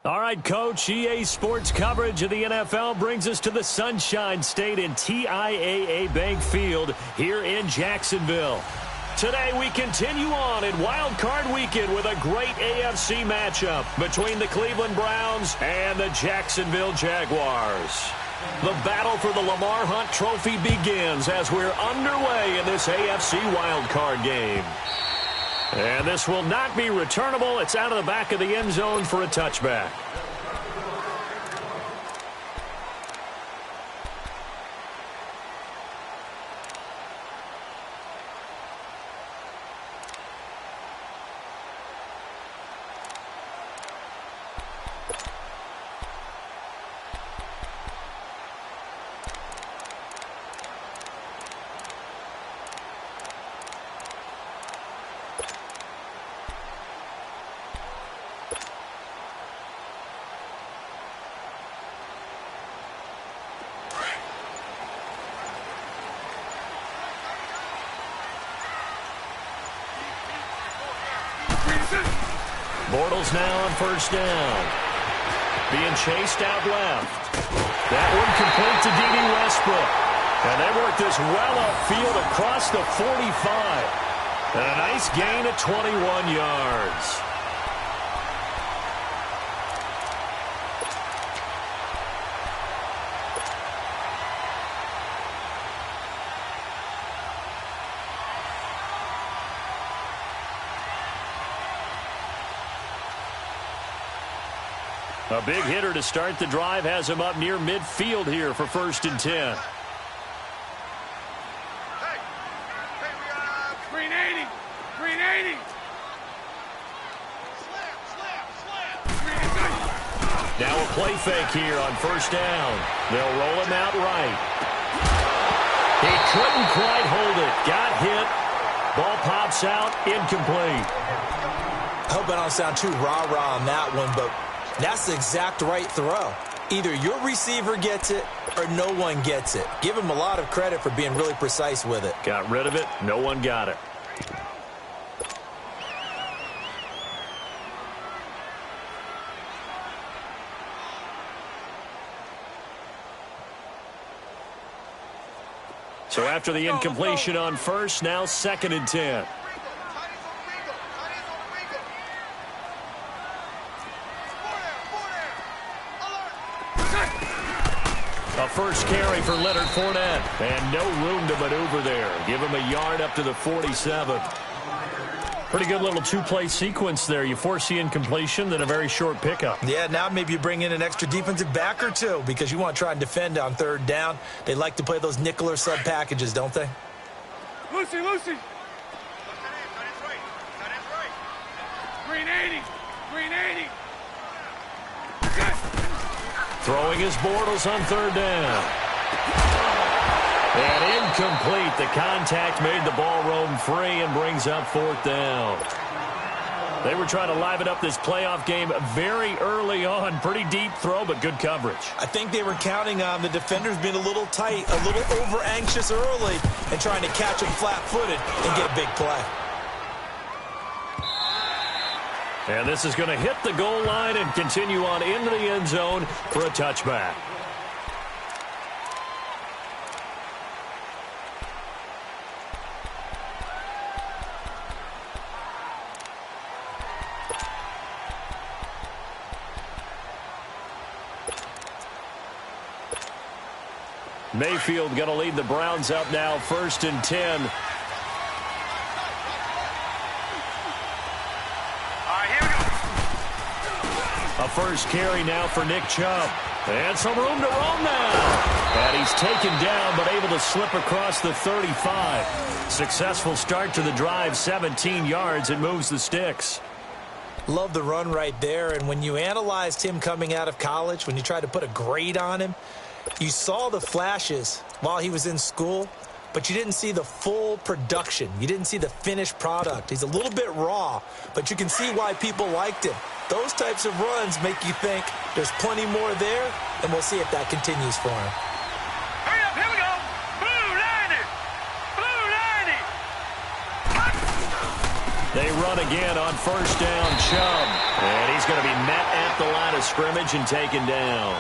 All right, Coach, EA Sports coverage of the NFL brings us to the Sunshine State in TIAA Bank Field here in Jacksonville. Today we continue on in Wild Card Weekend with a great AFC matchup between the Cleveland Browns and the Jacksonville Jaguars. The battle for the Lamar Hunt Trophy begins as we're underway in this AFC Wild Card game. And this will not be returnable. It's out of the back of the end zone for a touchback. Bortles now on first down. Being chased out left. That one complete to D.D. Westbrook. And they work this well upfield across the 45. And a nice gain of 21 yards. A big hitter to start the drive has him up near midfield here for 1st and 10. Hey, we got green 80. Green 80. Slap. Now a play fake here on first down. They'll roll him out right. He couldn't quite hold it. Got hit. Ball pops out. Incomplete. I hope I don't sound too rah-rah on that one, but that's the exact right throw. Either your receiver gets it or no one gets it. Give him a lot of credit for being really precise with it. Got rid of it. No one got it. So after the incompletion on first, now 2nd and 10. A first carry for Leonard Fournette. And no room to maneuver there. Give him a yard up to the 47. Pretty good little two-play sequence there. You force the incompletion, then a very short pickup. Yeah, now maybe you bring in an extra defensive back or two because you want to try and defend on 3rd down. They like to play those nickel or sub packages, don't they? Lucy. Green 80. Green 80. Throwing his Bortles on 3rd down. And incomplete. The contact made the ball roam free and brings up 4th down. They were trying to liven up this playoff game very early on. Pretty deep throw, but good coverage. I think they were counting on the defenders being a little tight, a little over-anxious early, and trying to catch them flat-footed and get a big play. And this is going to hit the goal line and continue on into the end zone for a touchback. Mayfield going to lead the Browns up now, 1st and 10. A first carry now for Nick Chubb. And some room to roam now. And he's taken down, but able to slip across the 35. Successful start to the drive, 17 yards, and moves the sticks. Love the run right there. And when you analyzed him coming out of college, when you tried to put a grade on him, you saw the flashes while he was in school, but you didn't see the full production. You didn't see the finished product. He's a little bit raw, but you can see why people liked him. Those types of runs make you think there's plenty more there, and we'll see if that continues for him. Hurry up, here we go. Blue 90. Blue 90. They run again on first down, Chubb. And he's going to be met at the line of scrimmage and taken down.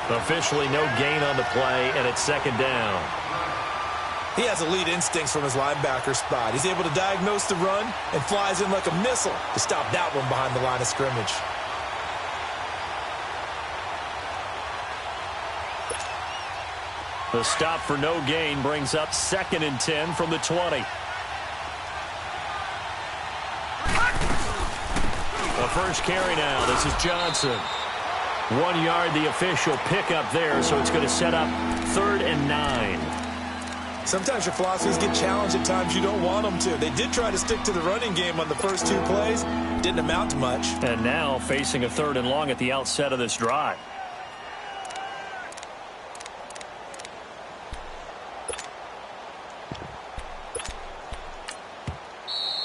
Officially no gain on the play, and it's second down. He has elite instincts from his linebacker spot. He's able to diagnose the run and flies in like a missile to stop that one behind the line of scrimmage. The stop for no gain brings up 2nd and 10 from the 20. The first carry now. This is Johnson. 1 yard, the official pickup there, so it's going to set up 3rd and 9. Sometimes your philosophies get challenged at times you don't want them to. They did try to stick to the running game on the first 2 plays. Didn't amount to much. And now facing a 3rd and long at the outset of this drive.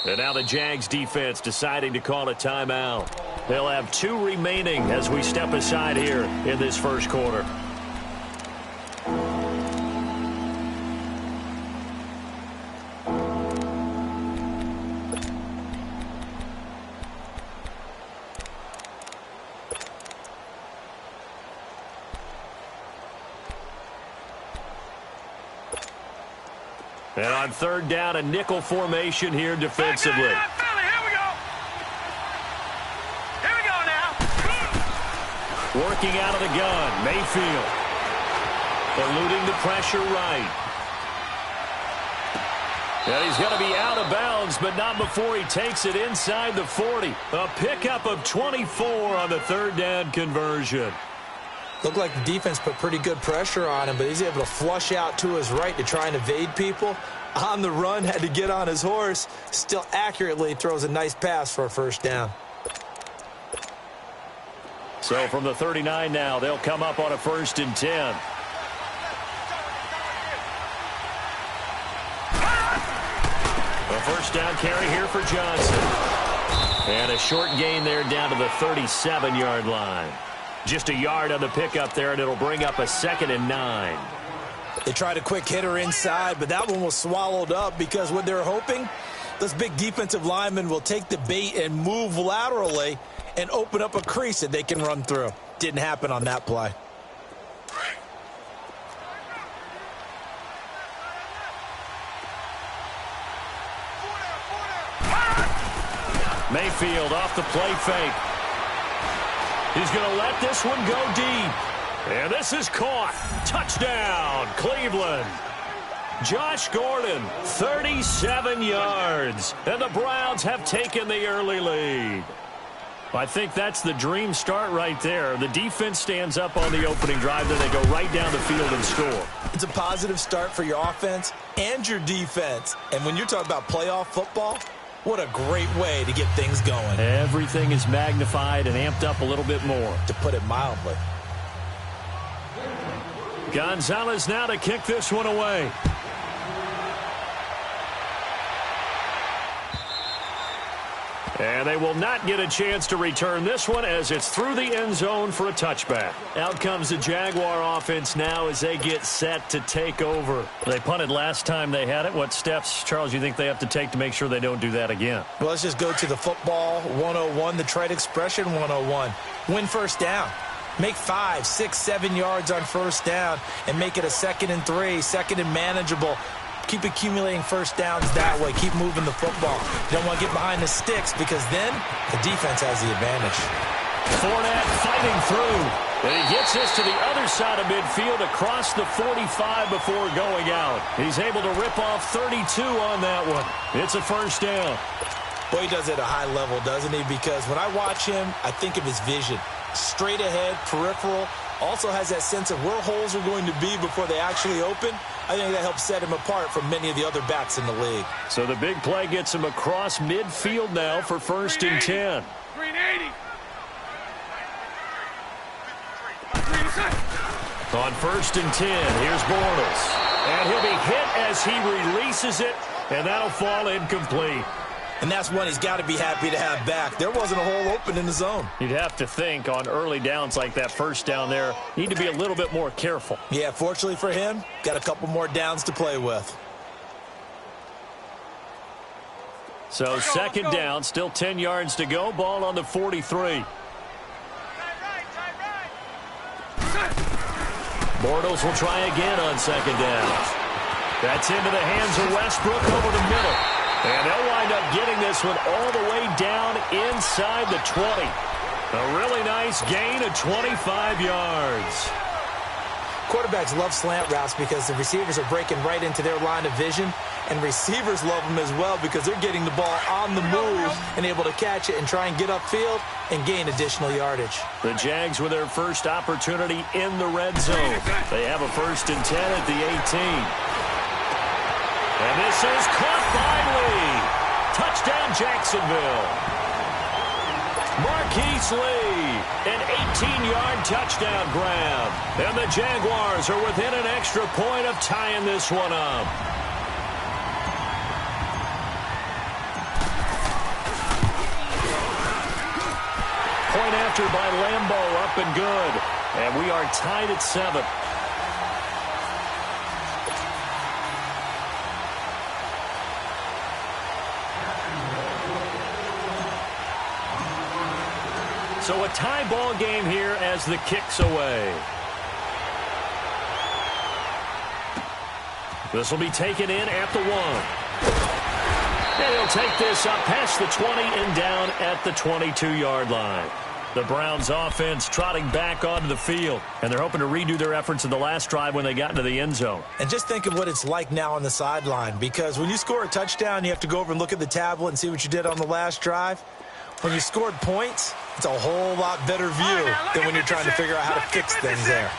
And now the Jags defense deciding to call a timeout. They'll have 2 remaining as we step aside here in this first quarter. And on 3rd down, a nickel formation here defensively. Here we go. Here we go now. Working out of the gun, Mayfield. Eluding the pressure right. And he's going to be out of bounds, but not before he takes it inside the 40. A pickup of 24 on the 3rd down conversion. Looked like the defense put pretty good pressure on him, but he's able to flush out to his right to try and evade people. On the run, had to get on his horse. Still accurately throws a nice pass for a first down. So from the 39 now, they'll come up on a 1st and 10. A first down carry here for Johnson. And a short gain there down to the 37-yard line. Just a yard on the pickup there, and it'll bring up a 2nd and 9. They tried a quick hitter inside, but that one was swallowed up because what they're hoping, those big defensive linemen will take the bait and move laterally and open up a crease that they can run through. Didn't happen on that play. Mayfield off the play fake. He's going to let this one go deep. And this is caught. Touchdown, Cleveland. Josh Gordon, 37 yards. And the Browns have taken the early lead. I think that's the dream start right there. The defense stands up on the opening drive, then they go right down the field and score. It's a positive start for your offense and your defense. And when you're talking about playoff football, what a great way to get things going. Everything is magnified and amped up a little bit more. To put it mildly. Gonzalez now to kick this one away. And they will not get a chance to return this one as it's through the end zone for a touchback. Out comes the Jaguar offense now as they get set to take over. They punted last time they had it. What steps, Charles, you think they have to take to make sure they don't do that again? Well, let's just go to the football 101, the trade expression 101. Win first down. Make 5, 6, 7 yards on first down and make it a 2nd and 3, 2nd and manageable. Keep accumulating first downs that way. Keep moving the football. You don't want to get behind the sticks because then the defense has the advantage. Fournette fighting through. And he gets this to the other side of midfield across the 45 before going out. He's able to rip off 32 on that one. It's a first down. Boy, he does it at a high level, doesn't he? Because when I watch him, I think of his vision. Straight ahead, peripheral. Also has that sense of where holes are going to be before they actually open. I think that helps set him apart from many of the other backs in the league. So the big play gets him across midfield now for 1st and 10. 380. On 1st and 10, here's Bortles. And he'll be hit as he releases it, and that'll fall incomplete. And that's one he's got to be happy to have back. There wasn't a hole open in the zone. You'd have to think on early downs like that first down there, need to be a little bit more careful. Yeah, fortunately for him, got a couple more downs to play with. So second down, still 10 yards to go. Ball on the 43. Bortles will try again on second down. That's into the hands of Westbrook over the middle. And they'll wind up getting this one all the way down inside the 20. A really nice gain of 25 yards. Quarterbacks love slant routes because the receivers are breaking right into their line of vision, and receivers love them as well because they're getting the ball on the move and able to catch it and try and get upfield and gain additional yardage. The Jags with their first opportunity in the red zone. They have a 1st and 10 at the 18. And this is caught by Lee. Touchdown, Jacksonville. Marquise Lee, an 18-yard touchdown grab. And the Jaguars are within an extra point of tying this one up. Point after by Lambeau, up and good. And we are tied at 7. So a tie ball game here as the kick's away. This will be taken in at the 1. And he'll take this up past the 20 and down at the 22-yard line. The Browns offense trotting back onto the field, and they're hoping to redo their efforts in the last drive when they got into the end zone. And just think of what it's like now on the sideline, because when you score a touchdown, you have to go over and look at the tablet and see what you did on the last drive. When you scored points, it's a whole lot better view than when you're trying to figure out how to fix things there.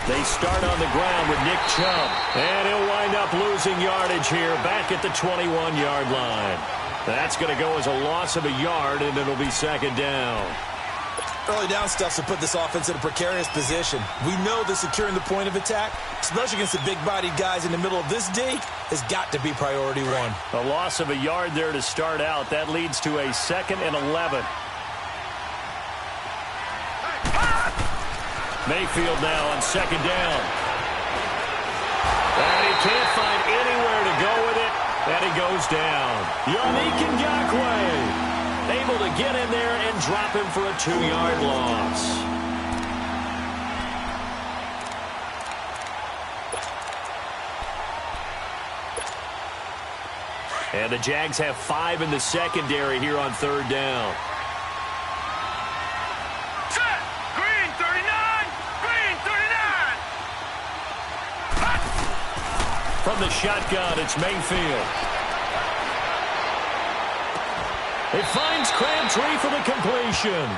They start on the ground with Nick Chubb, and he'll wind up losing yardage here back at the 21-yard line. That's going to go as a loss of a yard, and it'll be second down. Early down stuff to put this offense in a precarious position. We know that securing the point of attack, especially against the big-bodied guys in the middle of this D, has got to be priority 1. A loss of a yard there to start out. That leads to a 2nd and 11. Mayfield now on second down. And he can't find anywhere to go with it, and he goes down. Yannick Ngakoue able to get in there and drop him for a 2-yard loss. And the Jags have 5 in the secondary here on third down. Set! Green 39! Green 39! From the shotgun, it's Mayfield. It finds Crabtree for the completion.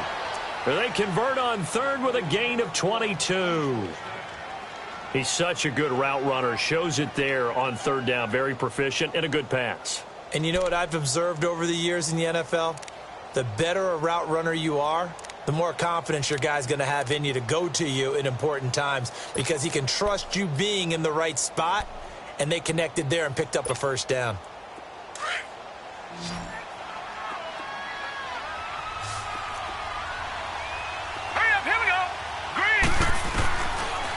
They convert on third with a gain of 22. He's such a good route runner. Shows it there on third down. Very proficient and a good pass. And you know what I've observed over the years in the NFL? The better a route runner you are, the more confidence your guy's going to have in you to go to you in important times because he can trust you being in the right spot, and they connected there and picked up a first down.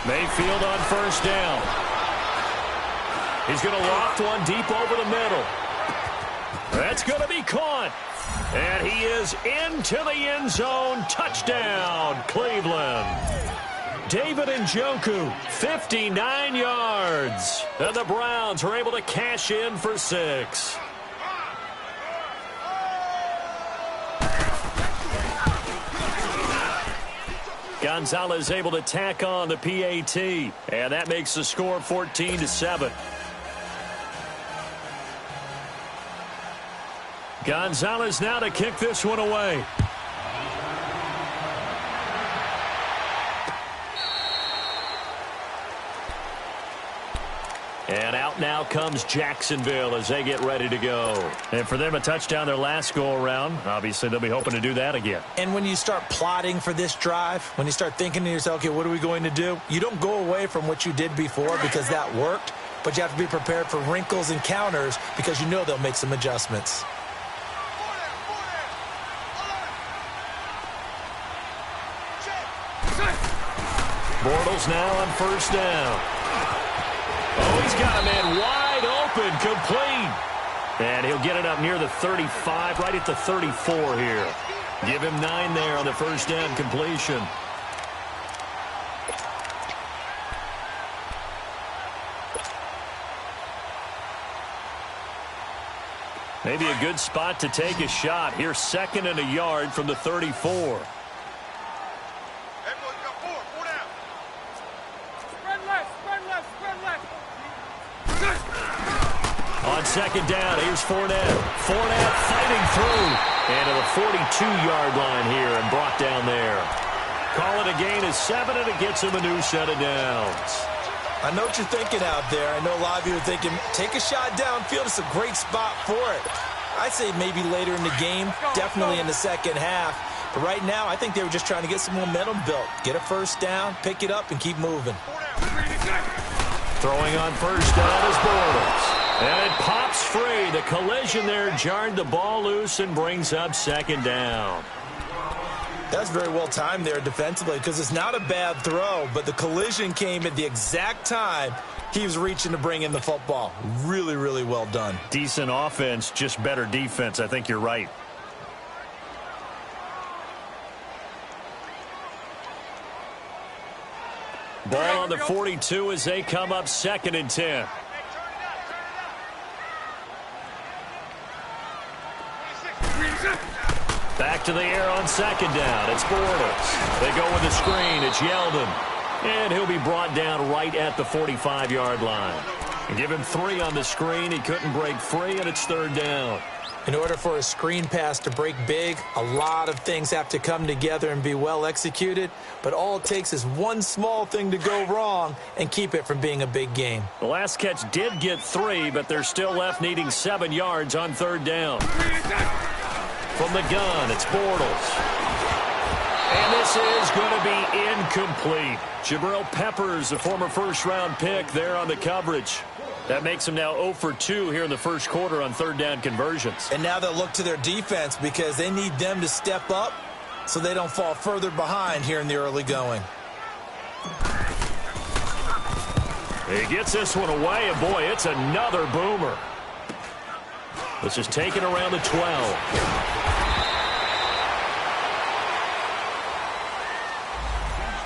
Mayfield on first down. He's going to loft one deep over the middle. That's going to be caught. And he is into the end zone. Touchdown, Cleveland. David Njoku, 59 yards. And the Browns are able to cash in for 6. Gonzalez able to tack on the PAT, and that makes the score 14-7. Gonzalez now to kick this one away. And out now comes Jacksonville as they get ready to go. And for them, a touchdown their last go-around. Obviously, they'll be hoping to do that again. And when you start plotting for this drive, when you start thinking to yourself, okay, what are we going to do? You don't go away from what you did before because that worked, but you have to be prepared for wrinkles and counters because you know they'll make some adjustments. Bortles now on first down. Oh, he's got a man wide open, complete. And he'll get it up near the 35, right at the 34 here. Give him 9 there on the first down completion. Maybe a good spot to take a shot. Here's 2nd and a yard from the 34. On 2nd down, here's Fournette. Fournette fighting through. And to the 42-yard line here and brought down there. Call it a gain of 7, and it gets him a new set of downs. I know what you're thinking out there. I know a lot of you are thinking, take a shot downfield. It's a great spot for it. I'd say maybe later in the game, definitely in the second half. But right now, I think they were just trying to get some momentum built. Get a first down, pick it up, and keep moving. Throwing on first down is Bortles. And it pops free. The collision there jarred the ball loose and brings up 2nd down. That's very well timed there defensively because it's not a bad throw, but the collision came at the exact time he was reaching to bring in the football. Really, really well done. Decent offense, just better defense. I think you're right. Ball on the 42 as they come up 2nd and 10. Back to the air on 2nd down. It's Bortles. They go with the screen. It's Yeldon. And he'll be brought down right at the 45-yard line. And give him 3 on the screen. He couldn't break free, and it's 3rd down. In order for a screen pass to break big, a lot of things have to come together and be well executed. But all it takes is one small thing to go wrong and keep it from being a big game. The last catch did get 3, but they're still left needing 7 yards on 3rd down. From the gun, it's Bortles. And this is going to be incomplete. Jabril Peppers, a former first-round pick, there on the coverage. That makes them now 0 for 2 here in the first quarter on 3rd down conversions. And now they'll look to their defense because they need them to step up so they don't fall further behind here in the early going. He gets this one away, and boy, it's another boomer. This is taken around the 12.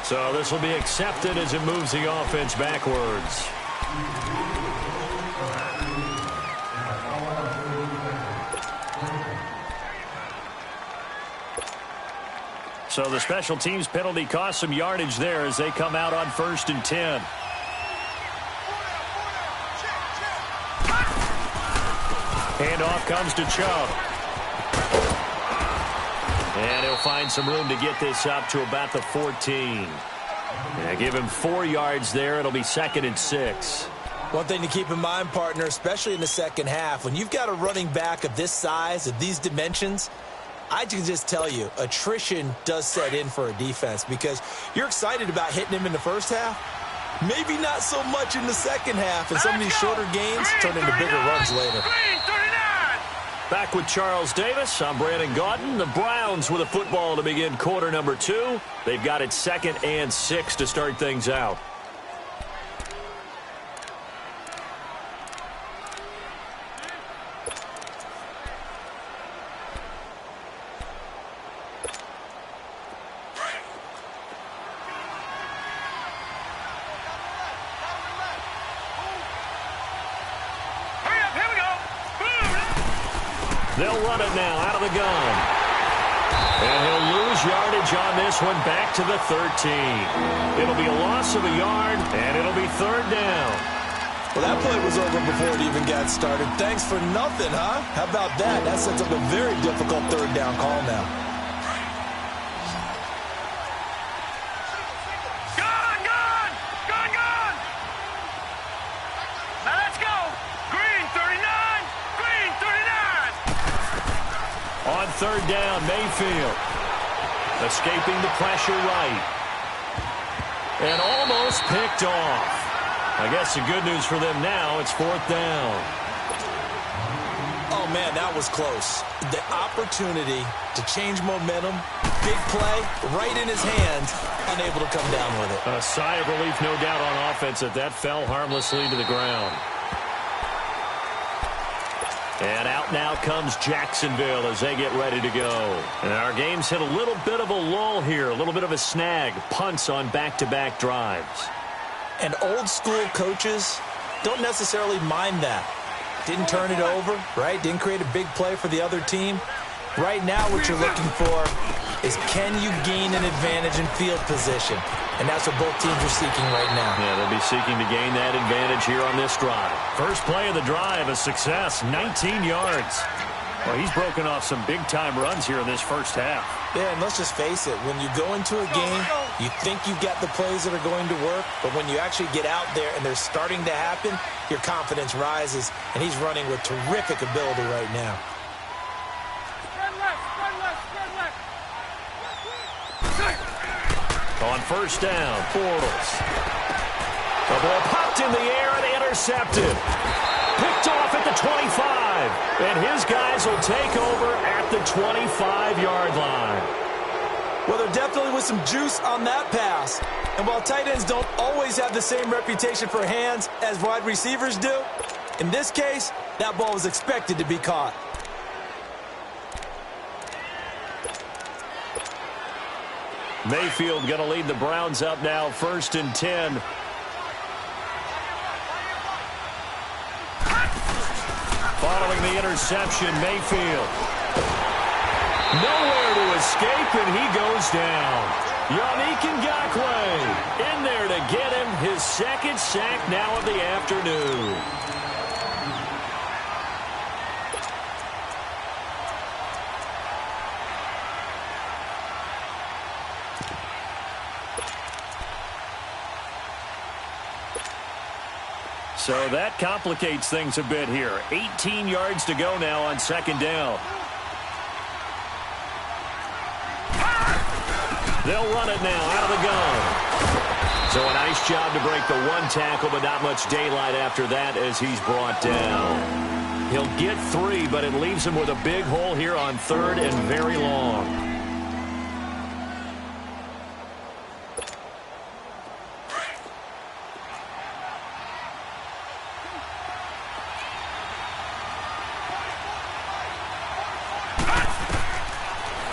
So this will be accepted as it moves the offense backwards. So the special teams penalty cost some yardage there as they come out on 1st and 10. Handoff comes to Chubb. And he'll find some room to get this up to about the 14. And give him 4 yards there. It'll be 2nd and 6. One thing to keep in mind, partner, especially in the second half, when you've got a running back of this size, of these dimensions, I can just tell you, attrition does set in for a defense because you're excited about hitting him in the first half. Maybe not so much in the second half, and some of these shorter gains turn into bigger runs later. Back with Charles Davis, I'm Brandon Gaudin. The Browns with a football to begin quarter number 2. They've got it 2nd and 6 to start things out. They'll run it now out of the gun. And he'll lose yardage on this one back to the 13. It'll be a loss of a yard, and it'll be 3rd down. Well, that play was over before it even got started. Thanks for nothing, huh? How about that? That sets up a very difficult 3rd down call now. On 3rd down, Mayfield. Escaping the pressure right. And almost picked off. I guess the good news for them now, it's 4th down. Oh, man, that was close. The opportunity to change momentum, big play, right in his hands, unable to come down with it. A sigh of relief, no doubt, on offense that fell harmlessly to the ground. And out now comes Jacksonville as they get ready to go. And our game's hit a little bit of a lull here, a little bit of a snag. Punts on back-to-back drives. And old school coaches don't necessarily mind that. Didn't turn it over, right? Didn't create a big play for the other team. Right now what you're looking for is, can you gain an advantage in field position? And that's what both teams are seeking right now. Yeah, they'll be seeking to gain that advantage here on this drive. First play of the drive, a success, 19 yards. Well, he's broken off some big-time runs here in this first half. Yeah, and let's just face it. When you go into a game, you think you've got the plays that are going to work, but when you actually get out there and they're starting to happen, your confidence rises, and he's running with terrific ability right now. On first down, Bortles. The ball popped in the air and intercepted. Picked off at the 25. And his guys will take over at the 25-yard line. Well, there definitely was some juice on that pass. And while tight ends don't always have the same reputation for hands as wide receivers do, in this case, that ball was expected to be caught. Mayfield going to lead the Browns up now, 1st and 10. Following the interception, Mayfield. Nowhere to escape, and he goes down. Yannick Ngakoue in there to get him his second sack now of the afternoon. So that complicates things a bit here. 18 yards to go now on second down. They'll run it now out of the gun. So a nice job to break the one tackle, but not much daylight after that as he's brought down. He'll get 3, but it leaves him with a big hole here on 3rd and very long.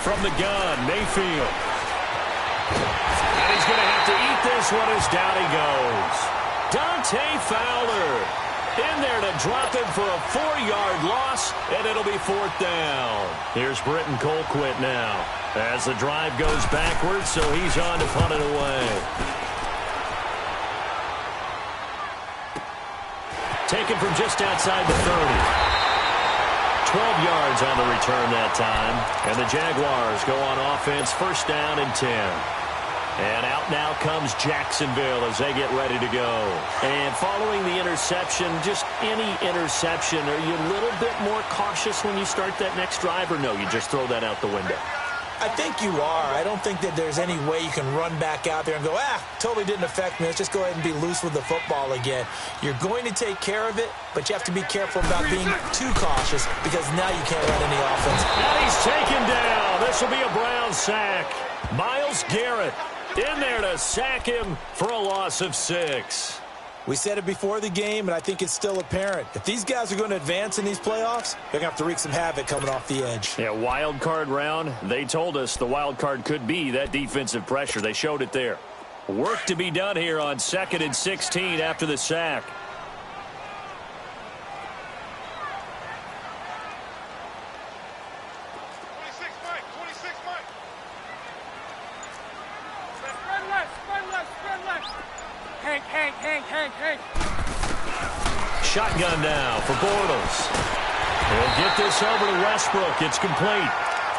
From the gun, Mayfield. And he's going to have to eat this one as down he goes. Dante Fowler in there to drop him for a 4-yard loss, and it'll be 4th down. Here's Britton Colquitt now as the drive goes backwards, so he's on to punt it away. Taken from just outside the 30. 12 yards on the return that time. And the Jaguars go on offense, 1st down and 10. And out now comes Jacksonville as they get ready to go. And following the interception, just any interception, are you a little bit more cautious when you start that next drive, or no, you just throw that out the window? I think you are. I don't think that there's any way you can run back out there and go, totally didn't affect me. Let's just go ahead and be loose with the football again. You're going to take care of it, but you have to be careful about being too cautious because now you can't run any offense. And he's taken down. This will be a Brown sack. Myles Garrett in there to sack him for a loss of 6. We said it before the game, and I think it's still apparent. If these guys are going to advance in these playoffs, they're going to have to wreak some havoc coming off the edge. Yeah, wild card round. They told us the wild card could be that defensive pressure. They showed it there. Work to be done here on 2nd and 16 after the sack. Shotgun now for Bortles. He'll get this over to Westbrook. It's complete.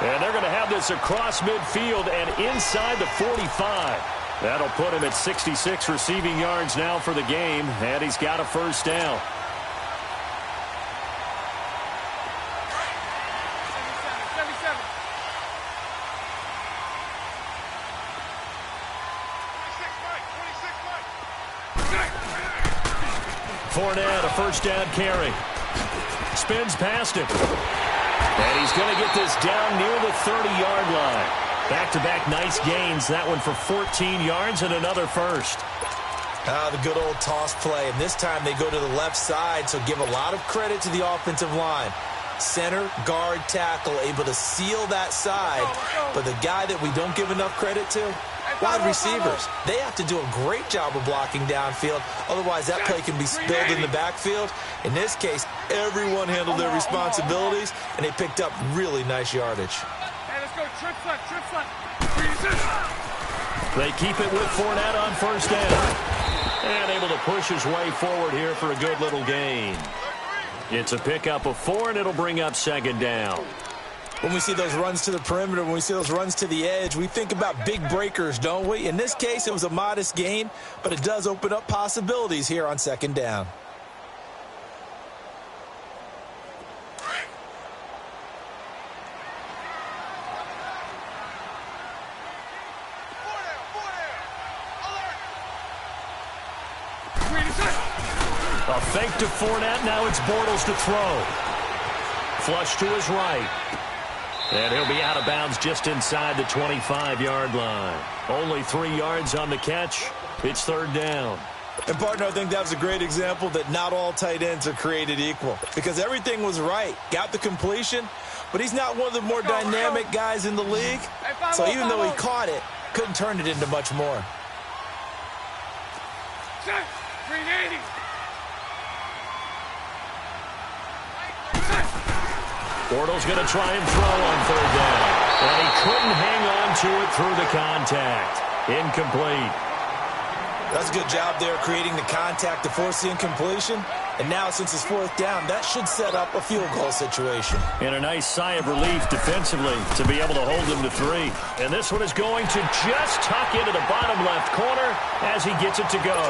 And they're going to have this across midfield and inside the 45. That'll put him at 66 receiving yards now for the game. And he's got a 1st down. Fournette, a 1st down carry. Spins past him. And he's going to get this down near the 30-yard line. Back-to-back nice gains. That one for 14 yards and another 1st. The good old toss play, and this time they go to the left side, so give a lot of credit to the offensive line. Center, guard, tackle, able to seal that side, but the guy that we don't give enough credit to, wide receivers. They have to do a great job of blocking downfield, otherwise that play can be spilled in the backfield. In this case, everyone handled their responsibilities, and they picked up really nice yardage. Hey, let's go, trip front. They keep it with Fournette on first down. And able to push his way forward here for a good little gain. It's a pickup of 4, and it'll bring up second down. When we see those runs to the perimeter, when we see those runs to the edge, we think about big breakers, don't we? In this case, it was a modest gain, but it does open up possibilities here on second down. A fake to Fournette. Now it's Bortles to throw. Flush to his right. And he'll be out of bounds just inside the 25-yard line. Only 3 yards on the catch. It's third down. And, partner, I think that was a great example that not all tight ends are created equal, because everything was right. Got the completion, but he's not one of the more dynamic guys in the league. So even though he caught it, couldn't turn it into much more. 380. Bortles going to try and throw on third down. And he couldn't hang on to it through the contact. Incomplete. That's a good job there creating the contact to force the incompletion. And now, since it's fourth down, that should set up a field goal situation. And a nice sigh of relief defensively to be able to hold him to 3. And this one is going to just tuck into the bottom left corner as he gets it to go.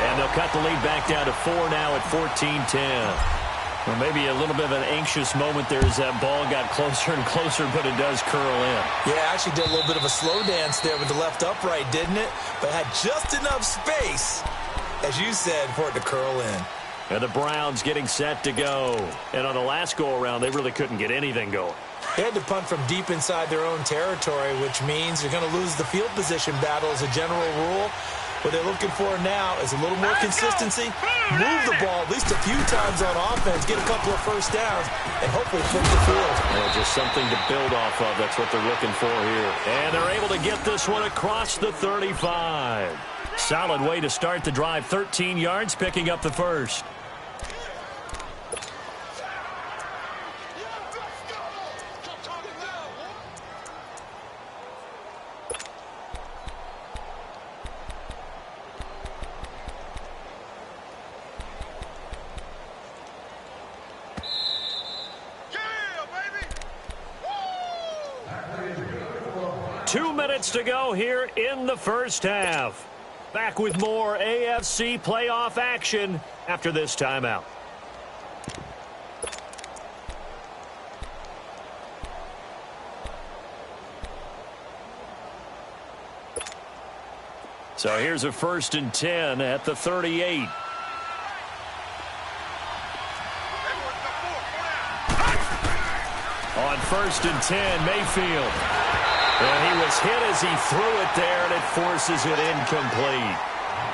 And they'll cut the lead back down to 4 now at 14-10. Well, maybe a little bit of an anxious moment there as that ball got closer and closer, but it does curl in. Yeah, actually did a little bit of a slow dance there with the left upright, didn't it? But had just enough space, as you said, for it to curl in. And the Browns getting set to go. And on the last go-around, they really couldn't get anything going. They had to punt from deep inside their own territory, which means you're going to lose the field position battle as a general rule. What they're looking for now is a little more consistency, move the ball at least a few times on offense, get a couple of first downs, and hopefully flip the field. Well, just something to build off of. That's what they're looking for here. And they're able to get this one across the 35. Solid way to start the drive. 13 yards, picking up the first. To go here in the first half. Back with more AFC playoff action after this timeout. So here's a 1st and 10 at the 38. On 1st and 10, Mayfield. And he was hit as he threw it there, and it forces it incomplete.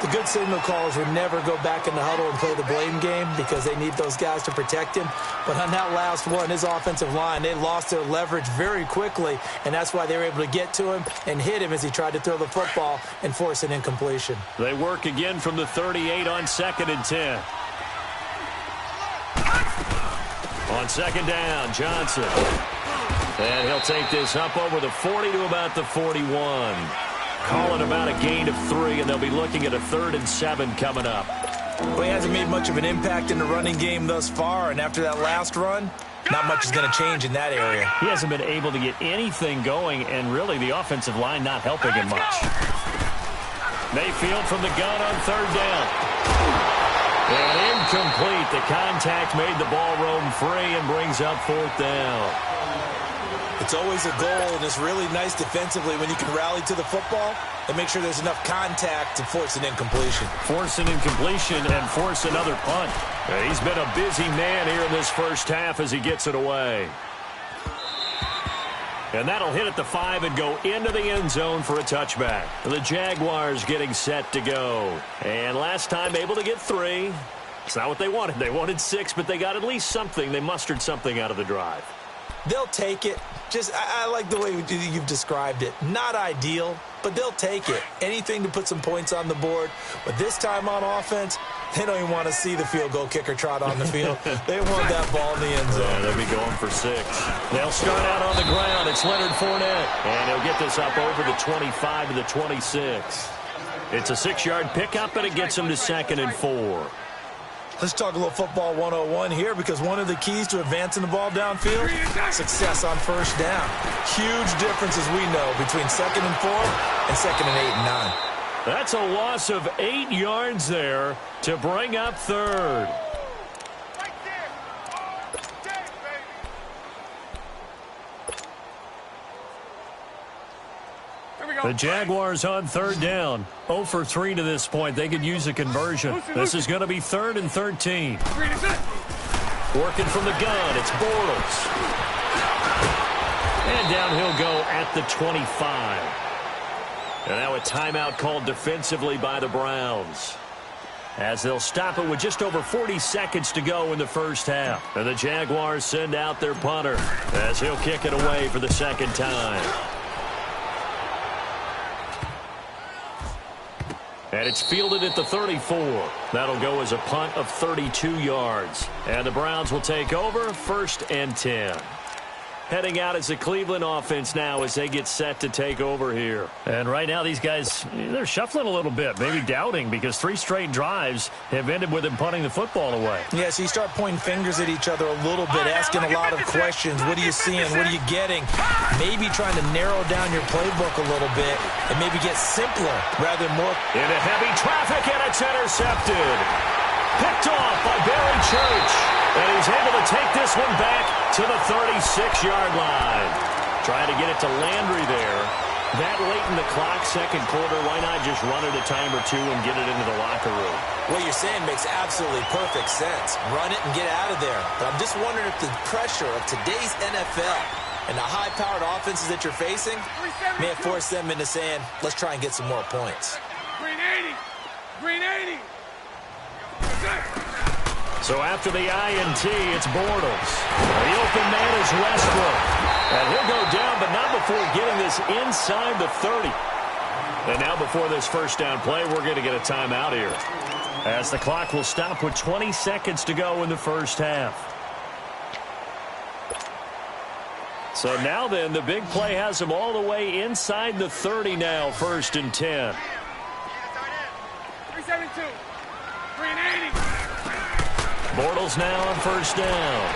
The good signal calls would never go back in the huddle and play the blame game because they need those guys to protect him. But on that last one, his offensive line, they lost their leverage very quickly, and that's why they were able to get to him and hit him as he tried to throw the football and force an incompletion. They work again from the 38 on 2nd and 10. On 2nd down, Johnson. And he'll take this up over the 40 to about the 41. Calling about a gain of 3, and they'll be looking at a 3rd and 7 coming up. Well, he hasn't made much of an impact in the running game thus far, and after that last run, not much is going to change in that area. He hasn't been able to get anything going, and really the offensive line not helping him much. Mayfield from the gun on 3rd down. And incomplete. The contact made the ball roam free and brings up 4th down. It's always a goal, and it's really nice defensively when you can rally to the football and make sure there's enough contact to force an incompletion. Force an incompletion and force another punt. He's been a busy man here in this first half as he gets it away. And that'll hit at the 5 and go into the end zone for a touchback. The Jaguars getting set to go. And last time able to get 3. It's not what they wanted. They wanted 6, but they got at least something. They mustered something out of the drive. They'll take it. I like the way you've described it. Not ideal, but they'll take it. Anything to put some points on the board. But this time on offense, they don't even want to see the field goal kicker trot on the field. They want that ball in the end zone. Yeah, they'll be going for 6. They'll start out on the ground. It's Leonard Fournette. And he'll get this up over the 25 to the 26. It's a 6-yard pickup, and it gets him to 2nd and 4. Let's talk a little football 101 here, because one of the keys to advancing the ball downfield, success on first down. Huge difference, as we know, between 2nd and 4 and 2nd and 8 and 9. That's a loss of 8 yards there to bring up 3rd. Right there. Oh, dang, baby. Here we go. The Jaguars on 3rd down. 0 for 3 to this point. They could use a conversion. This is going to be 3rd and 13. Working from the gun, it's Bortles. And down he'll go at the 25. And now a timeout called defensively by the Browns, as they'll stop it with just over 40 seconds to go in the first half. And the Jaguars send out their punter, as he'll kick it away for the 2nd time. And it's fielded at the 34. That'll go as a punt of 32 yards. And the Browns will take over 1st and 10. Heading out as a Cleveland offense now as they get set to take over here. And right now these guys, they're shuffling a little bit, maybe doubting, because 3 straight drives have ended with them punting the football away. Yeah, so you start pointing fingers at each other a little bit, asking a lot of questions. What are you seeing? What are you getting? Maybe trying to narrow down your playbook a little bit and maybe get simpler rather than more. Into heavy traffic, and it's intercepted. Picked off by Barry Church. And he's able to take this one back to the 36-yard line. Trying to get it to Landry there. That late in the clock, 2nd quarter, why not just run it a time or 2 and get it into the locker room? What you're saying makes absolutely perfect sense. Run it and get out of there. But I'm just wondering if the pressure of today's NFL and the high-powered offenses that you're facing may have forced them into saying, let's try and get some more points. Green 80. Green 80. So after the INT, it's Bortles. The open man is Westbrook. And he'll go down, but not before getting this inside the 30. And now before this first down play, we're going to get a timeout here, as the clock will stop with 20 seconds to go in the first half. So now then, the big play has him all the way inside the 30 now, 1st and 10. 372. Green 80. Bortles now on 1st down.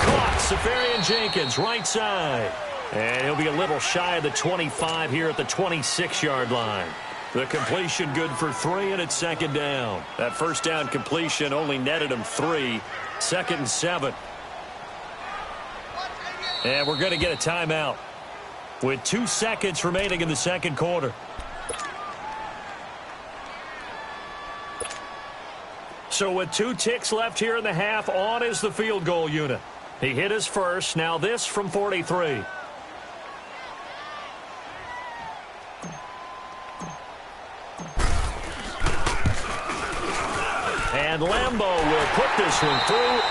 Caught. Safarian Jenkins, right side. And he'll be a little shy of the 25 here at the 26-yard line. The completion good for 3, and it's 2nd down. That first down completion only netted him 3. 2nd and 7. And we're going to get a timeout with 2 seconds remaining in the 2nd quarter. So with 2 ticks left here in the half, on is the field goal unit. He hit his first. Now this from 43. And Lambeau will put this one through.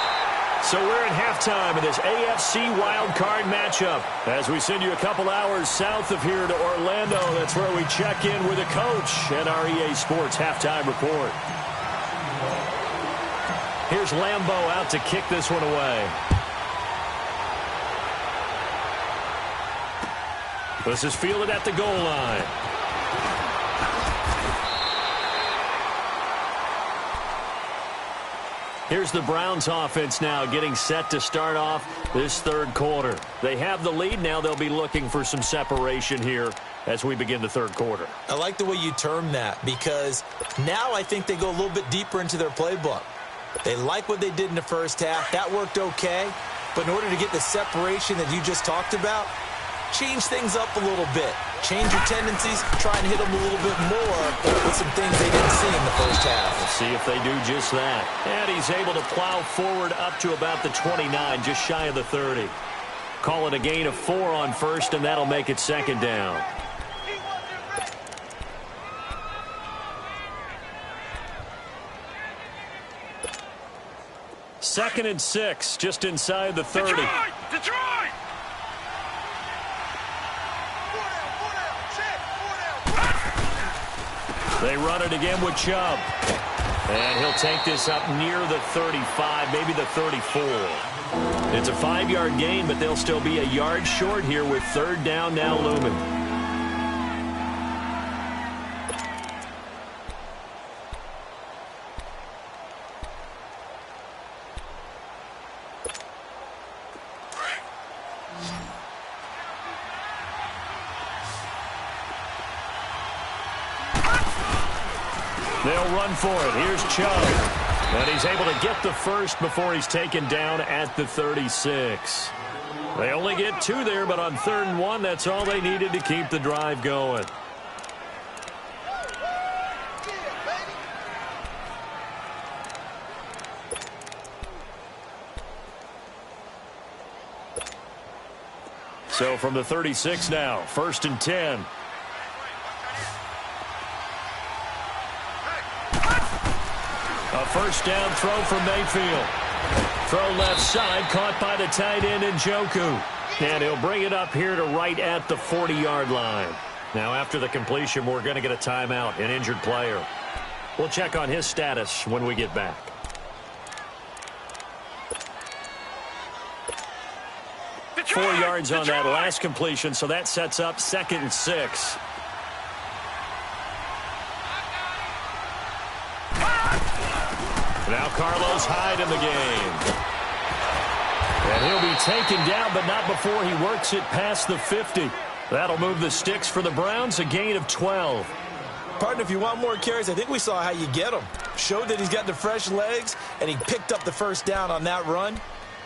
So we're in halftime in this AFC wildcard matchup, as we send you a couple hours south of here to Orlando. That's where we check in with the coach and our EA Sports halftime report. Here's Lambeau out to kick this one away. This is fielded at the goal line. Here's the Browns offense now getting set to start off this 3rd quarter. They have the lead. Now they'll be looking for some separation here as we begin the 3rd quarter. I like the way you term that, because now I think they go a little bit deeper into their playbook. They like what they did in the first half. That worked okay. But in order to get the separation that you just talked about, change things up a little bit. Change your tendencies. Try and hit them a little bit more with some things they didn't see in the first half. Let's see if they do just that. And he's able to plow forward up to about the 29, just shy of the 30. call it a gain of 4 on first, and that'll make it second down. Second and 6, just inside the 30. Detroit! They run it again with Chubb. And he'll take this up near the 35, maybe the 34. It's a 5-yard gain, but they'll still be a yard short here with third down now looming. They'll run for it. Here's Chubb. And he's able to get the first before he's taken down at the 36. They only get 2 there, but on 3rd and 1, that's all they needed to keep the drive going. So from the 36 now, 1st and 10. A first down throw for Mayfield. Throw left side, caught by the tight end Njoku. And he'll bring it up here to right at the 40-yard line. Now after the completion, we're going to get a timeout, an injured player. We'll check on his status when we get back. Detroit! 4 yards on that Detroit! last completion, so that sets up 2nd and 6. Now Carlos Hyde in the game. And he'll be taken down, but not before he works it past the 50. That'll move the sticks for the Browns, a gain of 12. Partner, if you want more carries, I think we saw how you get them. Showed that he's got the fresh legs, and he picked up the first down on that run.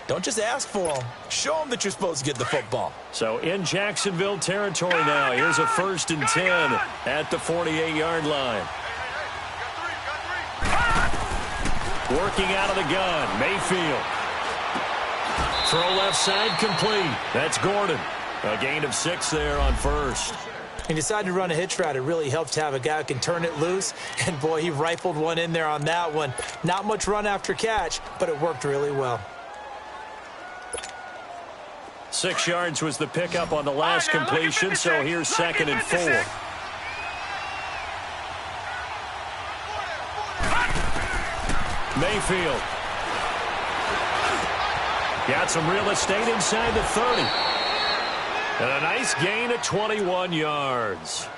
Don't just ask for them. Show them that you're supposed to get the football. So in Jacksonville territory now, here's a 1st and 10 at the 48-yard line. Working out of the gun, Mayfield. Throw left side complete. That's Gordon. A gain of 6 there on first. He decided to run a hitch route. It really helps to have a guy who can turn it loose. And, boy, he rifled one in there on that one. Not much run after catch, but it worked really well. 6 yards was the pickup on the last completion, so here's 2nd and 4. Mayfield. Got some real estate inside the 30. And a nice gain of 21 yards.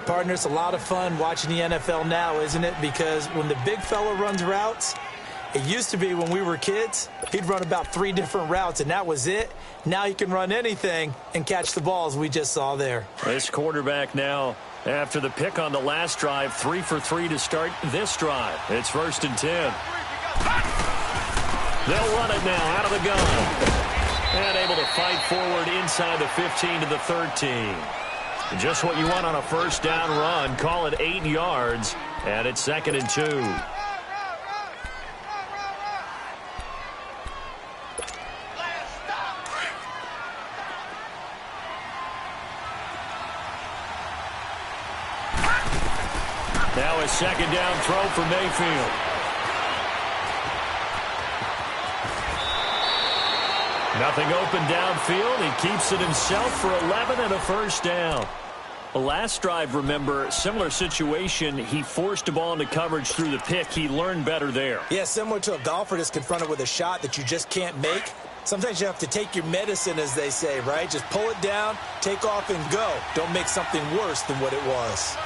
Partner, it's a lot of fun watching the NFL now, isn't it? Because when the big fella runs routes, it used to be when we were kids, he'd run about 3 different routes, and that was it. Now he can run anything and catch the balls we just saw there. This quarterback now, after the pick on the last drive, 3 for 3 to start this drive. It's 1st and 10. They'll run it now out of the gun. And able to fight forward inside the 15 to the 13. Just what you want on a first down run. Call it 8 yards, and it's 2nd and 2. Now a 2nd down throw for Mayfield. Nothing open downfield. He keeps it himself for 11 and a first down. The last drive, remember, similar situation. He forced a ball into coverage through the pick. He learned better there. Yeah, similar to a golfer that's confronted with a shot that you just can't make. Sometimes you have to take your medicine, as they say, right? Just pull it down, take off, and go. Don't make something worse than what it was.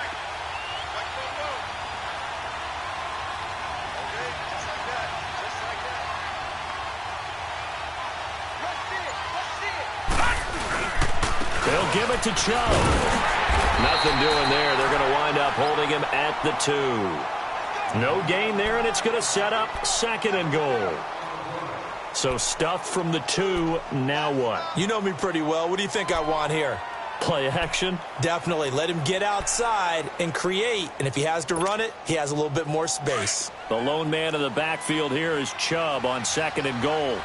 They'll give it to Chubb. Nothing doing there. They're going to wind up holding him at the 2. No gain there, and it's going to set up 2nd and goal. So stuffed from the 2. Now what? You know me pretty well. What do you think I want here? Play action? Definitely. Let him get outside and create. And if he has to run it, he has a little bit more space. The lone man in the backfield here is Chubb on 2nd and goal.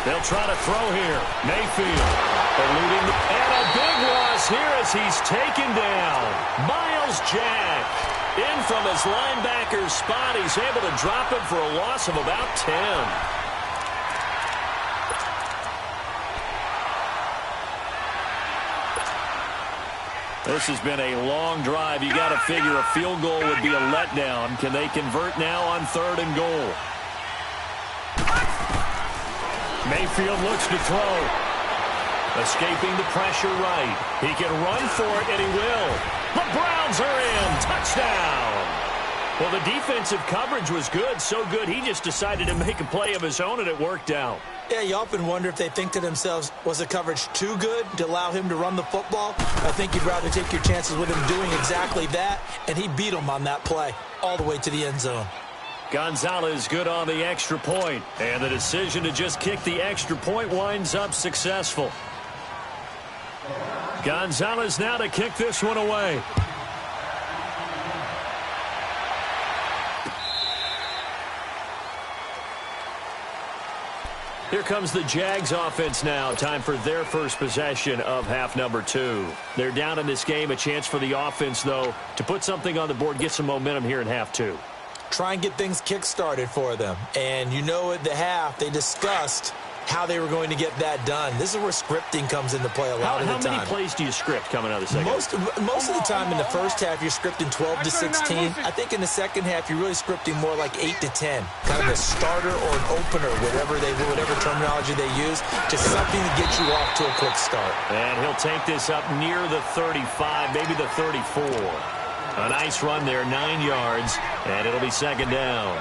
They'll try to throw here. Mayfield eluding and a big loss here as he's taken down. Miles Jack in from his linebacker spot. He's able to drop him for a loss of about 10. This has been a long drive. You got to figure a field goal would be a letdown. Can they convert now on 3rd and goal? Mayfield looks to throw. Escaping the pressure right. He can run for it, and he will. The Browns are in. Touchdown. Well, the defensive coverage was good. So good, he just decided to make a play of his own, and it worked out. Yeah, you often wonder if they think to themselves, was the coverage too good to allow him to run the football? I think you'd rather take your chances with him doing exactly that, and he beat him on that play all the way to the end zone. Gonzalez good on the extra point, and the decision to just kick the extra point winds up successful. Gonzalez now to kick this one away. Here comes the Jags offense now. Time for their first possession of half number 2. They're down in this game. A chance for the offense, though, to put something on the board, get some momentum here in half 2. Try and get things kick-started for them. And you know at the half, they discussed how they were going to get that done. This is where scripting comes into play a lot of the time. How many plays do you script coming out of the second? Most of the time in the first half, you're scripting 12 to 16. I think in the second half, you're really scripting more like 8 to 10. Kind of a starter or an opener, whatever terminology they use, just something to get you off to a quick start. And he'll take this up near the 35, maybe the 34. A nice run there, 9 yards, and it'll be second down.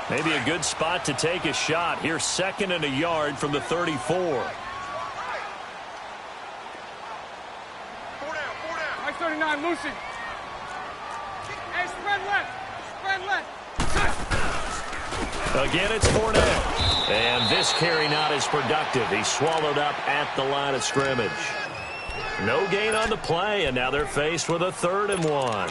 Maybe a good spot to take a shot. Here, 2nd and a yard from the 34. 4 down. 539, Lucy. Hey, spread left. Spread left. Again, it's Fournette. And this carry not as productive. He's swallowed up at the line of scrimmage. No gain on the play, and now they're faced with a 3rd and 1.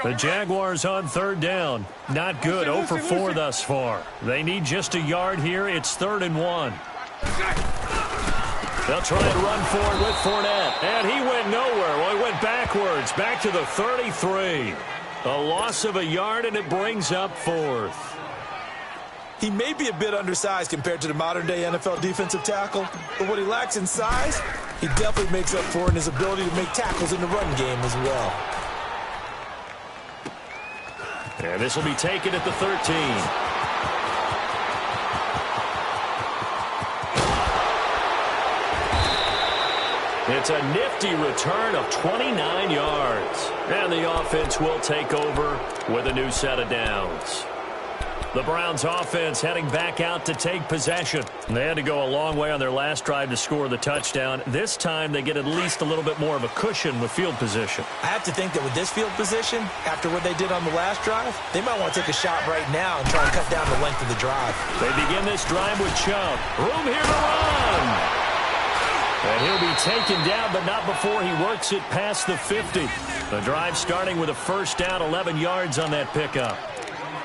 The Jaguars on 3rd down. Not good. 0 for 4 thus far. They need just a yard here. It's 3rd and 1. They'll try and run forward with Fournette. And he went nowhere. Well, he went backwards. Back to the 33. A loss of a yard, and it brings up 4th. He may be a bit undersized compared to the modern-day NFL defensive tackle, but what he lacks in size, he definitely makes up for in his ability to make tackles in the run game as well. And this will be taken at the 13. It's a nifty return of 29 yards. And the offense will take over with a new set of downs. The Browns offense heading back out to take possession. They had to go a long way on their last drive to score the touchdown. This time they get at least a little bit more of a cushion with field position. I have to think that with this field position, after what they did on the last drive, they might want to take a shot right now and try and cut down the length of the drive. They begin this drive with Chubb. Room here to run. And he'll be taken down, but not before he works it past the 50. The drive starting with a first down, 11 yards on that pickup.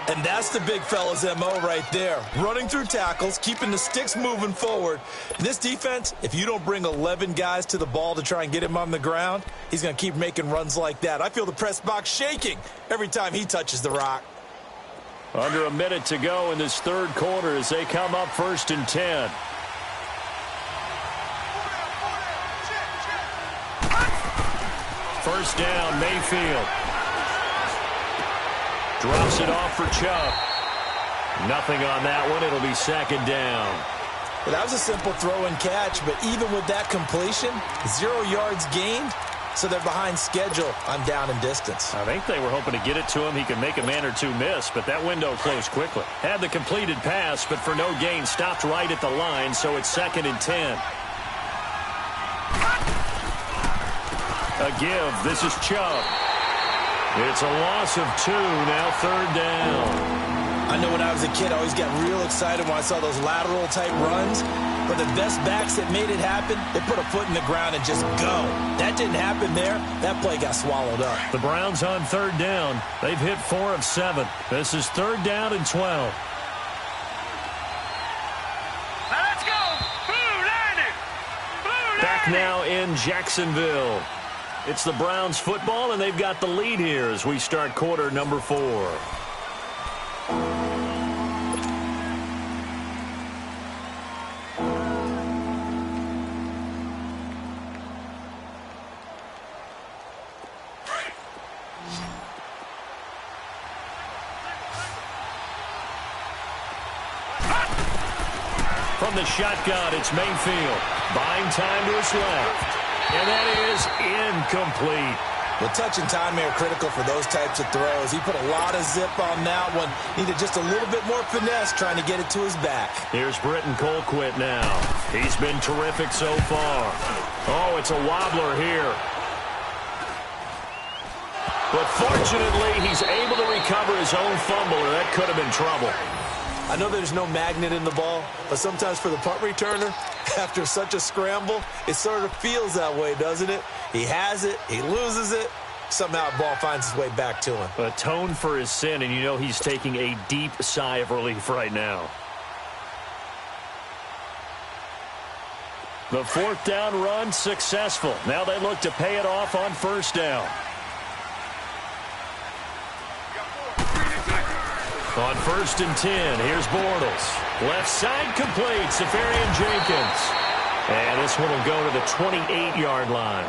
And that's the big fella's MO right there. Running through tackles, keeping the sticks moving forward. This defense, if you don't bring 11 guys to the ball to try and get him on the ground, he's going to keep making runs like that. I feel the press box shaking every time he touches the rock. Under a minute to go in this 3rd quarter as they come up 1st and 10. First down, Mayfield. Drops it off for Chubb. Nothing on that one. It'll be 2nd down. Well, that was a simple throw and catch, but even with that completion, 0 yards gained, so they're behind schedule on down and distance. I think they were hoping to get it to him. He could make a man or two miss, but that window closed quickly. Had the completed pass, but for no gain, stopped right at the line, so it's 2nd and 10. A give. This is Chubb. It's a loss of 2, now 3rd down. I know when I was a kid, I always got real excited when I saw those lateral-type runs. But the best backs that made it happen, they put a foot in the ground and just go. That didn't happen there. That play got swallowed up. The Browns on third down. They've hit 4 of 7. This is third down and 12. Back now in Jacksonville. It's the Browns football, and they've got the lead here as we start quarter number 4. From the shotgun, it's Mayfield. Buying time to his left. And that is incomplete. Well, touch and time are critical for those types of throws. He put a lot of zip on that one. Needed just a little bit more finesse trying to get it to his back. Here's Britton Colquitt now. He's been terrific so far. Oh, it's a wobbler here. But fortunately, he's able to recover his own fumble, or that could have been trouble. I know there's no magnet in the ball, but sometimes for the punt returner, after such a scramble, it sort of feels that way, doesn't it? He has it, he loses it, somehow the ball finds its way back to him. Atone for his sin, and you know he's taking a deep sigh of relief right now. The fourth down run successful. Now they look to pay it off on first down. On 1st and 10, here's Bortles. Left side complete, Safarian-Jenkins. And this one will go to the 28-yard line.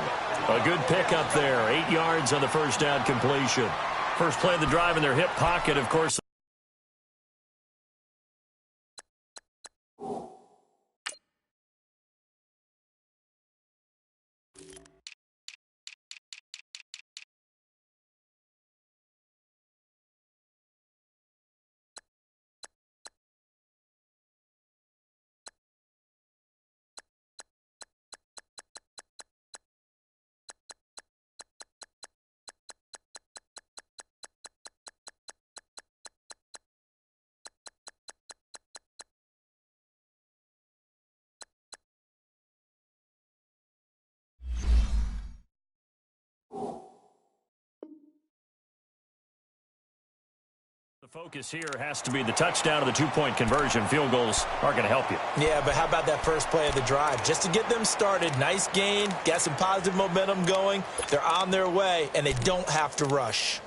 A good pickup there, 8 yards on the first down completion. First play of the drive in their hip pocket, of course. The focus here has to be the touchdown of the two-point conversion. Field goals are going to help you. Yeah, but how about that first play of the drive? Just to get them started, nice gain, got some positive momentum going. They're on their way, and they don't have to rush.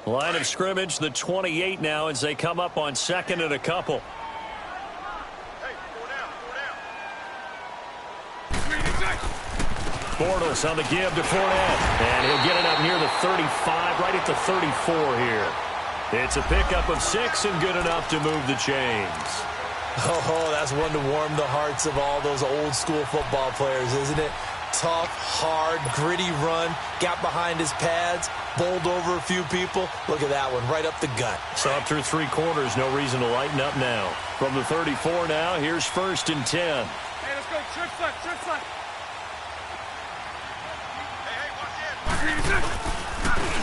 Line of scrimmage, the 28 now as they come up on second and a couple. Bortles on the give to Fournette. And he'll get it up near the 35, right at the 34 here. It's a pickup of 6 and good enough to move the chains. Oh, that's one to warm the hearts of all those old school football players, isn't it? Tough, hard, gritty run, got behind his pads, bowled over a few people. Look at that one, right up the gut. So up through 3 quarters, no reason to lighten up now. From the 34 now, here's 1st and 10. Hey, let's go, trip slide, trip slide.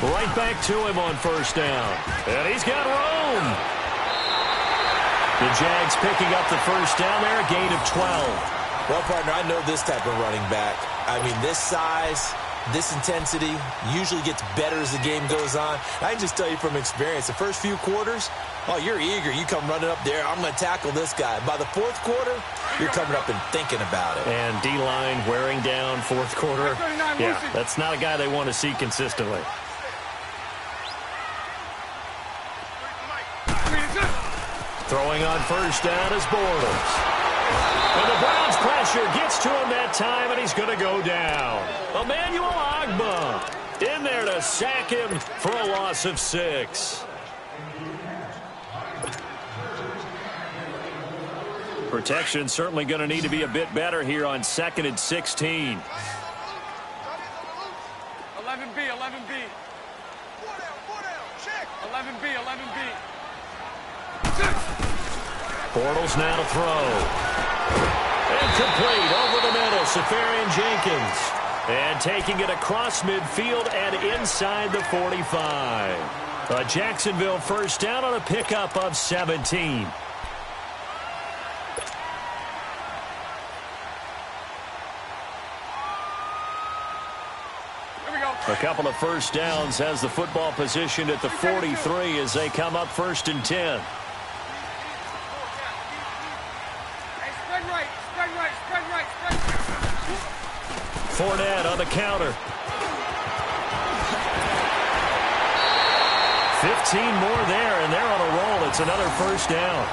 Hey, Right back to him on first down. And he's got room. The Jags picking up the first down there, a gain of 12. Well, partner, I know this type of running back. I mean, this size, this intensity usually gets better as the game goes on. I can just tell you from experience, the first few quarters, oh, you're eager. You come running up there, I'm going to tackle this guy. By the fourth quarter, you're coming up and thinking about it. And D-line wearing down fourth quarter. Yeah, that's not a guy they want to see consistently. Throwing on first down is Bortles. And the Browns pressure gets to him that time, and he's going to go down. Emmanuel Ogbah in there to sack him for a loss of 6. Protection certainly going to need to be a bit better here on 2nd and 16. 11B, 11B. 11B, 11B. Bortles now to throw. Incomplete over the middle. Safarian Jenkins. And taking it across midfield and inside the 45. A Jacksonville first down on a pickup of 17. A couple of first downs has the football positioned at the 43 as they come up 1st and 10. Fournette on the counter. 15 more there, and they're on a roll. It's another first down.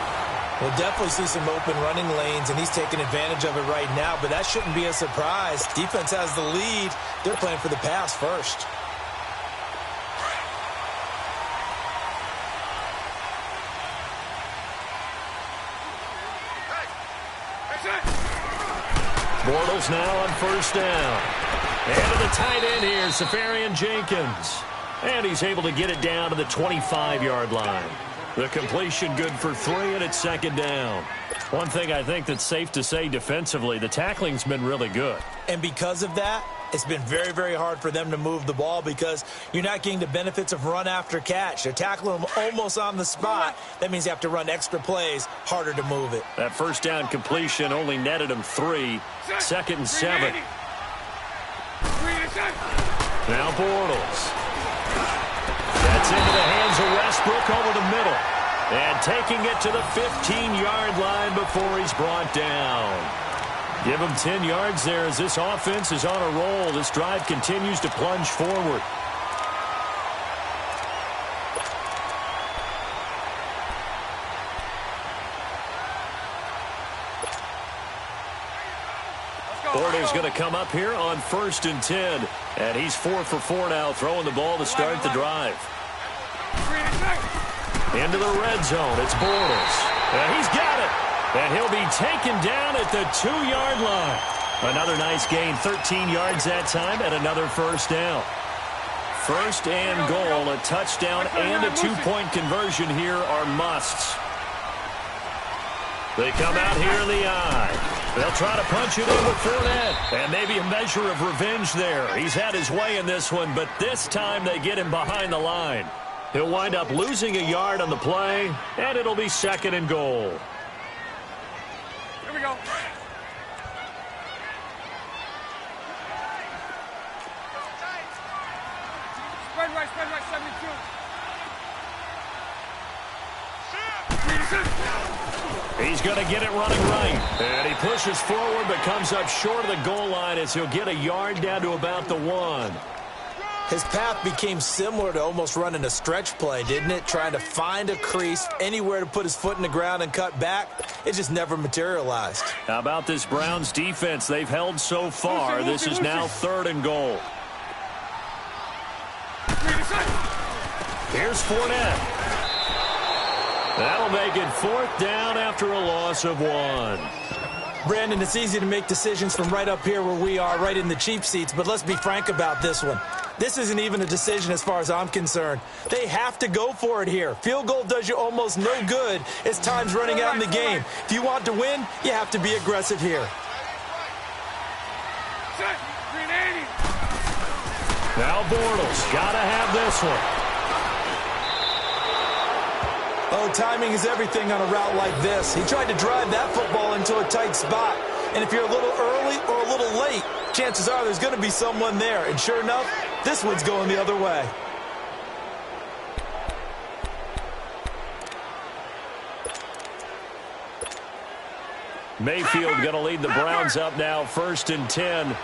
We'll definitely see some open running lanes, and he's taking advantage of it right now, but that shouldn't be a surprise. Defense has the lead. They're playing for the pass first. Bortles now on first down. And to the tight end here, Safarian Jenkins. And he's able to get it down to the 25-yard line. The completion good for 3, and it's 2nd down. One thing I think that's safe to say defensively, the tackling's been really good. And because of that, it's been very, very hard for them to move the ball because you're not getting the benefits of run after catch. They're tackling them almost on the spot. That means you have to run extra plays, harder to move it. That first down completion only netted him 3. 2nd and 7. Now Bortles. That's into the hands of Westbrook over the middle. And taking it to the 15-yard line before he's brought down. Give him 10 yards there as this offense is on a roll. This drive continues to plunge forward. Bortles going to come up here on 1st and 10. And he's 4 for 4 now, throwing the ball to start the drive. Into the red zone. It's Bortles. And he's got it. And he'll be taken down at the 2-yard line. Another nice gain, 13 yards that time, and another first down. 1st and goal, a touchdown and a 2-point conversion here are musts. They come out here in the eye. They'll try to punch it in with Fournette. And maybe a measure of revenge there. He's had his way in this one, but this time they get him behind the line. He'll wind up losing a yard on the play, and it'll be 2nd and goal. Here we go. Spread right, 72. He's going to get it running right. And he pushes forward but comes up short of the goal line as he'll get a yard down to about the 1. His path became similar to almost running a stretch play, didn't it? Trying to find a crease, anywhere to put his foot in the ground and cut back. It just never materialized. How about this Browns defense? They've held so far. This is now 3rd and goal. Here's Fournette. That'll make it 4th down after a loss of 1. Brandon, it's easy to make decisions from right up here where we are, right in the cheap seats, but let's be frank about this one. This isn't even a decision as far as I'm concerned. They have to go for it here. Field goal does you almost no good as time's running out in the game. If you want to win, you have to be aggressive here. Now Bortles, gotta have this one. Oh, timing is everything on a route like this. He tried to drive that football into a tight spot. And if you're a little early or a little late, chances are there's going to be someone there. And sure enough, this one's going the other way. Mayfield going to lead the Browns up now, 1st and 10.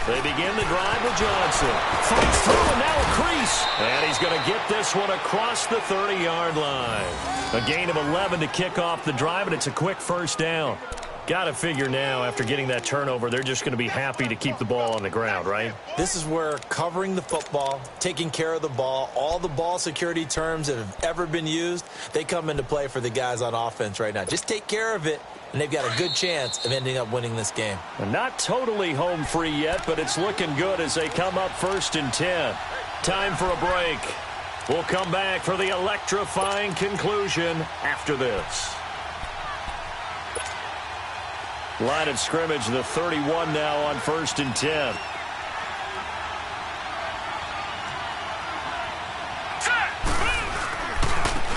They begin the drive with Johnson. Fights through and now a crease. And he's going to get this one across the 30-yard line. A gain of 11 to kick off the drive, and it's a quick first down. Got to figure now, after getting that turnover, they're just going to be happy to keep the ball on the ground, right? This is where covering the football, taking care of the ball, all the ball security terms that have ever been used, they come into play for the guys on offense right now. Just take care of it, and they've got a good chance of ending up winning this game. Not totally home free yet, but it's looking good as they come up 1st and 10. Time for a break. We'll come back for the electrifying conclusion after this. Line of scrimmage, the 31 now on 1st and 10.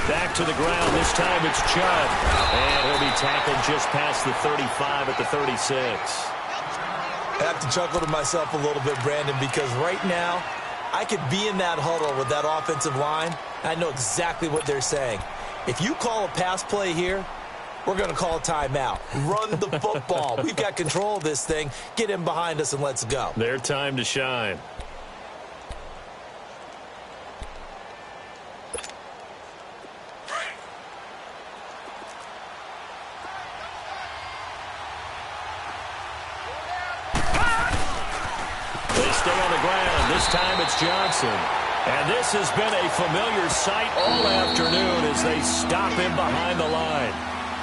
Back to the ground. This time it's Chubb. And he'll be tackled just past the 35 at the 36. I have to chuckle to myself a little bit, Brandon, because right now I could be in that huddle with that offensive line. I know exactly what they're saying. If you call a pass play here, we're going to call a timeout. Run the football. We've got control of this thing. Get him behind us and let's go. Their time to shine. Stay on the ground. This time it's Johnson. And this has been a familiar sight all afternoon as they stop him behind the line.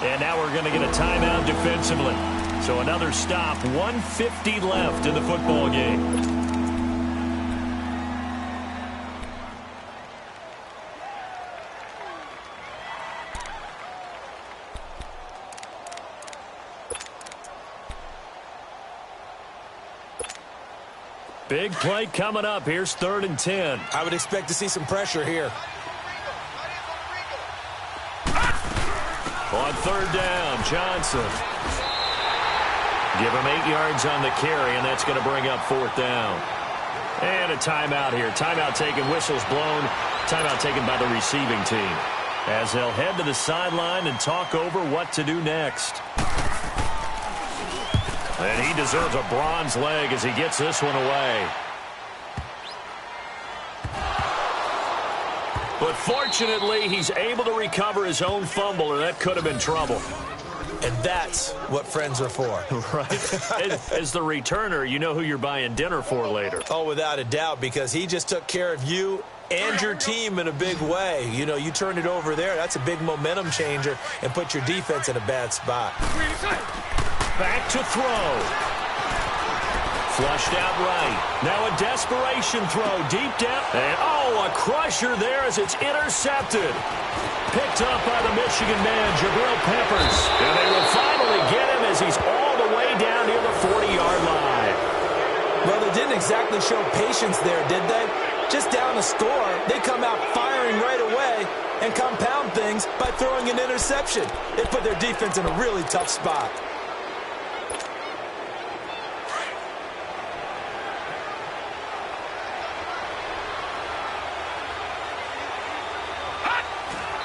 And now we're going to get a timeout defensively. So another stop, 1:50 left in the football game. Big play coming up. Here's 3rd and 10. I would expect to see some pressure here. On 3rd down, Johnson. Give him 8 yards on the carry, and that's going to bring up 4th down. And a timeout here. Timeout taken, whistles blown. Timeout taken by the receiving team. As they'll head to the sideline and talk over what to do next. And he deserves a bronze leg as he gets this one away. But fortunately, he's able to recover his own fumble, or that could have been trouble. And that's what friends are for. Right. As the returner, you know who you're buying dinner for later. Oh, without a doubt, because he just took care of you and your team in a big way. You know, you turned it over there. That's a big momentum changer and put your defense in a bad spot. Back to throw. Flushed out right. Now a desperation throw deep down. And, a crusher there as it's intercepted. Picked up by the Michigan man, Jabril Peppers. And they will finally get him as he's all the way down near the 40-yard line. Well, they didn't exactly show patience there, did they? Just down a score, they come out firing right away and compound things by throwing an interception. It put their defense in a really tough spot.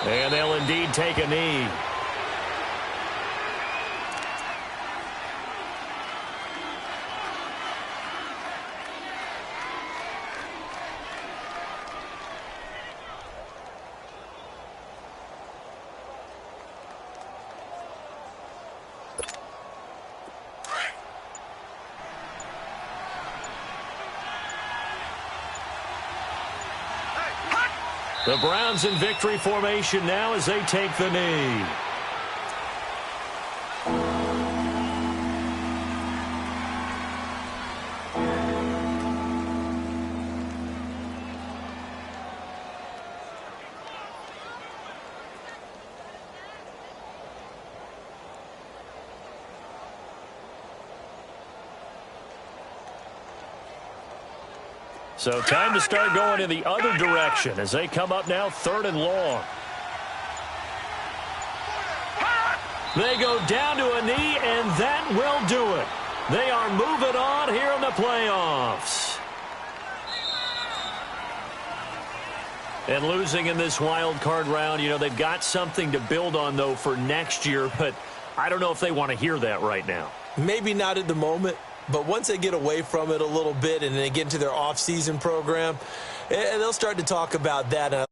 And they'll indeed take a knee. The Browns in victory formation now as they take the knee. So time to start going in the other direction as they come up now 3rd and long. They go down to a knee, and that will do it. They are moving on here in the playoffs. And losing in this wild card round, you know, they've got something to build on, though, for next year, but I don't know if they want to hear that right now. Maybe not at the moment. But once they get away from it a little bit and they get into their off-season program, they'll start to talk about that.